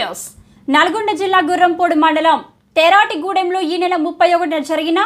News Nalgonda జిల్లా గుర్రంపూడి మండలం తెరాటిగూడెంలో ఈ నెల 31న జరిగిన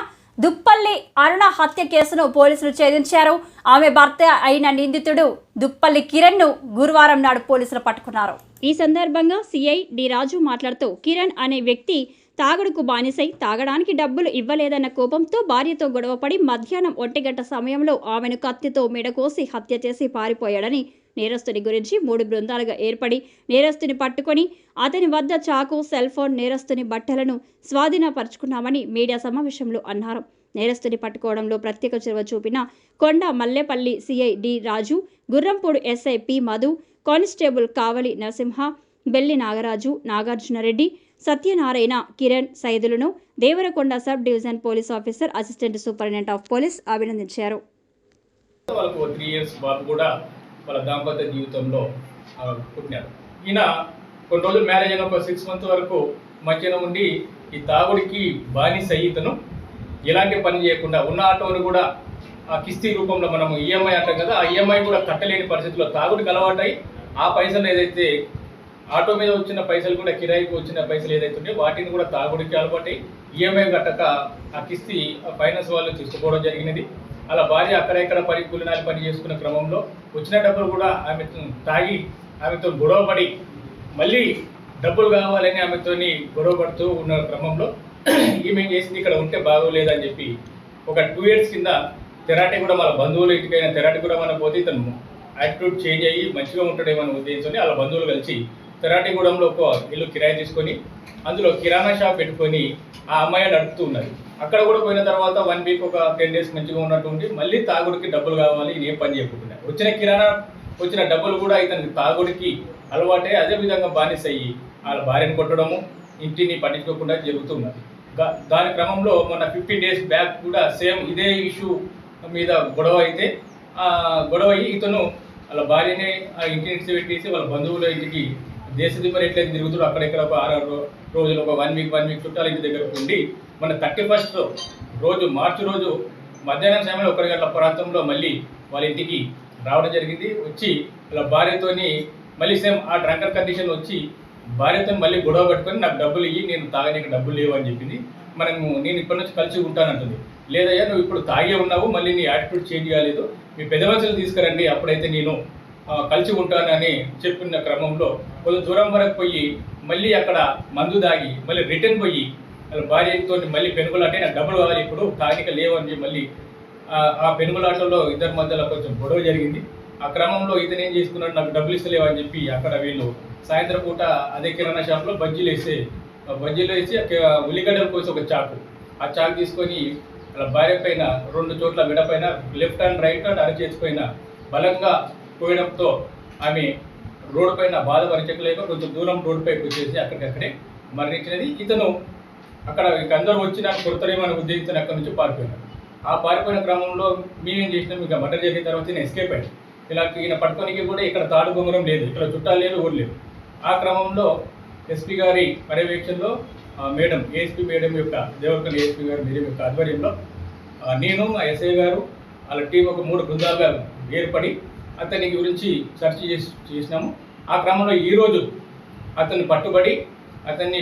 దుప్పల్లి అరుణ హత్య కేసును పోలీసులు ఛేదించారు. ఆమె భర్త అయిన నిందితుడు దుప్పల్లి కిరణ్ ను గురువారం నాడు పోలీసులు పట్టుకున్నారు. ఈ సందర్భంగా సిఐ డి రాజు మాట్లాడుతూ కిరణ్ అనే వ్యక్తి తాగుడుకు బానిసై తాగడానికి డబ్బులు ఇవ్వలేదన్న కోపంతో భార్యతో గొడవపడి మధ్యాహ్నం 1 గంట సమయంలో ఆమెను కత్తితో మెడకోసి హత్య చేసి పారిపోయాడని, నేరస్తుని గురించి 3 బృందాలుగా ఏర్పడి నేరస్తుని పట్టుకొని అతని వద్ద చాకు, సెల్ ఫోన్, నేరస్తుని బట్టలను స్వాధీనపరుచుకున్నామని మీడియా సమావేశంలో అన్నారు. నేరస్తుని పట్టుకోవడంలో ప్రత్యేక చొరవ చూపిన Konda Mallepalli CI D Raju, Gurrampudi SI P Madhu, constable Kavali Narasimha, Belli Nagaraju, Nagarjuna Reddy, Satyanarayana, Kiran, సైదులను Devarakonda sub division police officer, assistant superintendent of police అభినందించారు. వాళ్ళకు 3 ఇయర్స్ బాబు కూడా వాళ్ళ దాంపత్య జీవితంలో పుట్టినాడు. ఈయన కొన్ని రోజులు మ్యారేజ్ అయిన ఒక 6 మంత్స్ వరకు మధ్యన ఉండి ఈ తాగుడికి బానిస ఇతను ఎలాంటి పని చేయకుండా ఉన్న ఆటోను కూడా ఆ కిస్తీ రూపంలో మనము ఈఎంఐ అంటాం కదా, ఆ ఈఎంఐ కూడా కట్టలేని పరిస్థితిలో తాగుడికి అలవాటై ఆ పైసలు ఏదైతే ఆటో మీద వచ్చిన పైసలు కూడా కిరాయికి వచ్చిన పైసలు ఏదైతే ఉన్నాయో వాటిని కూడా తాగుడికి అలవాటై ఈఎంఐ కట్టక ఆ కిస్తీ ఫైనాన్స్ వాళ్ళు తీసుకుపోవడం జరిగినది. అలా భార్య అక్కడెక్కడ కూలినాలి పని చేసుకున్న క్రమంలో వచ్చిన డబ్బులు కూడా ఆమె తాగి ఆమెతో గొడవపడి మళ్ళీ డబ్బులు కావాలని ఆమెతోని గొడవపడుతూ ఉన్న క్రమంలో ఈమె చేసింది ఇక్కడ ఉంటే బాగోలేదని చెప్పి ఒక 2 ఇయర్స్ కింద తెరాటి కూడా మన బంధువులు ఇంటికైనా తెరాటి కూడా మన పోతే ఇతను యాటిట్యూడ్ చేంజ్ అయ్యి మంచిగా ఉంటాడేమని ఉద్దేశంతో వాళ్ళ బంధువులు కలిసి తెరాటిగూడెంలో ఒక ఇల్లు కిరాయి తీసుకొని అందులో కిరాణా షాప్ పెట్టుకొని ఆ అమ్మాయి నడుపుతూ ఉన్నది. అక్కడ కూడా పోయిన తర్వాత 1 వీక్ ఒక 10 డేస్ మంచిగా ఉన్నట్టుండి మళ్ళీ తాగుడికి డబ్బులు కావాలి, నేను పని చేయకుంటున్నాను. వచ్చిన డబ్బులు కూడా ఇతనికి తాగుడికి అలవాటే అదేవిధంగా బానిస అయ్యి వాళ్ళ భార్యను కొట్టడము, ఇంటిని పట్టించుకోకుండా జరుగుతున్నది. దాని క్రమంలో మొన్న 15 డేస్ బ్యాక్ కూడా సేమ్ ఇదే ఇష్యూ మీద గొడవ అయ్యి ఇతను వాళ్ళ భార్యని ఆ ఇంటిని పెట్టేసి వాళ్ళ బంధువుల ఇంటికి దేశ దిబ్బలు ఎట్లయితే తిరుగుతాడు అక్కడెక్కడ ఒక 6 రోజులు ఒక 1 వీక్ చుట్టాల ఇంటి దగ్గరకు ఉండి మన 31st రోజు మార్చి రోజు మధ్యాహ్నం సమయంలో 1 గంటల ప్రాంతంలో మళ్ళీ వాళ్ళ ఇంటికి రావడం జరిగింది. వచ్చి వాళ్ళ భార్యతోని మళ్ళీ సేమ్ ఆ డ్రంకర్ కండిషన్ వచ్చి భార్యతో మళ్ళీ గొడవ పట్టుకొని నాకు డబ్బులు ఇవ్వి, నేను తాగడానికి డబ్బులు లేవు అని చెప్పింది. నేను ఇప్పటి నుంచి కలిసి ఉంటానంటుంది. లేదయ్యా నువ్వు ఇప్పుడు తాగే ఉన్నావు, మళ్ళీ నీ యాటిట్యూడ్ చేంజ్ కాలేదు, మీ పెద్ద మనుషులు తీసుకురండి అప్పుడైతే నేను కలిసి ఉంటానని చెప్పిన క్రమంలో కొంచెం దూరం వరకు పోయి మళ్ళీ అక్కడ మందు దాగి మళ్ళీ రిటర్న్ పోయి వాళ్ళ భార్యతో మళ్ళీ పెనుగులాటే నాకు డబ్బులు కావాలి ఇప్పుడు తాగిక లేవని మళ్ళీ ఆ పెనుగులాటలో ఇద్దరి మధ్యలో కొంచెం గొడవ జరిగింది. ఆ క్రమంలో ఇతను ఏం చేసుకున్నాడు, నాకు డబ్బులు ఇస్తలేవని చెప్పి అక్కడ వీళ్ళు సాయంత్రం పూట అదే కిరాణా షాప్లో బజ్జీలు వేసి ఉల్లిగడ్డల కోసం ఒక చాకు, ఆ చాకు తీసుకొని వాళ్ళ భార్య పైన 2 చోట్ల మెడ పైన లెఫ్ట్ అండ్ రైట్ అండ్ అరచేతిపైన బలంగా పోయడంతో ఆమె రోడ్డు పైన బాధపరచలేక కొంచెం దూరం రోడ్డు పైకి వచ్చేసి అక్కడికక్కడే మరణించినది. ఇతను అక్కడ అందరూ వచ్చి నాకు కొడతారేమని ఉద్దేశించి అక్కడి నుంచి పారిపోయినాడు. ఆ పారిపోయిన క్రమంలో మేమేం చేసినాం, ఇక మర్డర్ చేసిన తర్వాత నేను ఎస్కేప్ అయ్యాను. ఇలా ఈయన పట్టుకోనికి కూడా ఇక్కడ తాడు బొంగరం లేదు, ఇక్కడ చుట్టాలు లేదు, ఊరు లేదు. ఆ క్రమంలో ఎస్పీ గారి పర్యవేక్షణలో మేడం ఏఎస్పీ మేడం యొక్క దేవరకొండ ఏఎస్పీ గారి మేడం యొక్క ఆధ్వర్యంలో నేను మా ఎస్ఐ గారు వాళ్ళ టీం ఒక 3 బృందాలుగా ఏర్పడి అతని గురించి సెర్చ్ చేసినాము. ఆ క్రమంలో ఈరోజు అతన్ని పట్టుబడి అతన్ని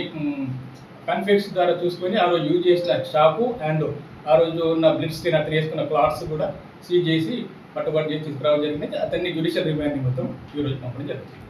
కన్ఫెక్స్ ద్వారా చూసుకొని ఆ రోజు యూజ్ చేసిన షాపు అండ్ ఆ రోజు ఉన్న బ్లిడ్స్ అతను వేసుకున్న క్లాత్స్ కూడా సీజ్ చేసి పట్టుబడి చేసి తీసుకురావడం జరిగింది. అతన్ని జ్యుడిషియల్ రిమాండ్ మొత్తం ఈరోజు పంపడం జరుగుతుంది.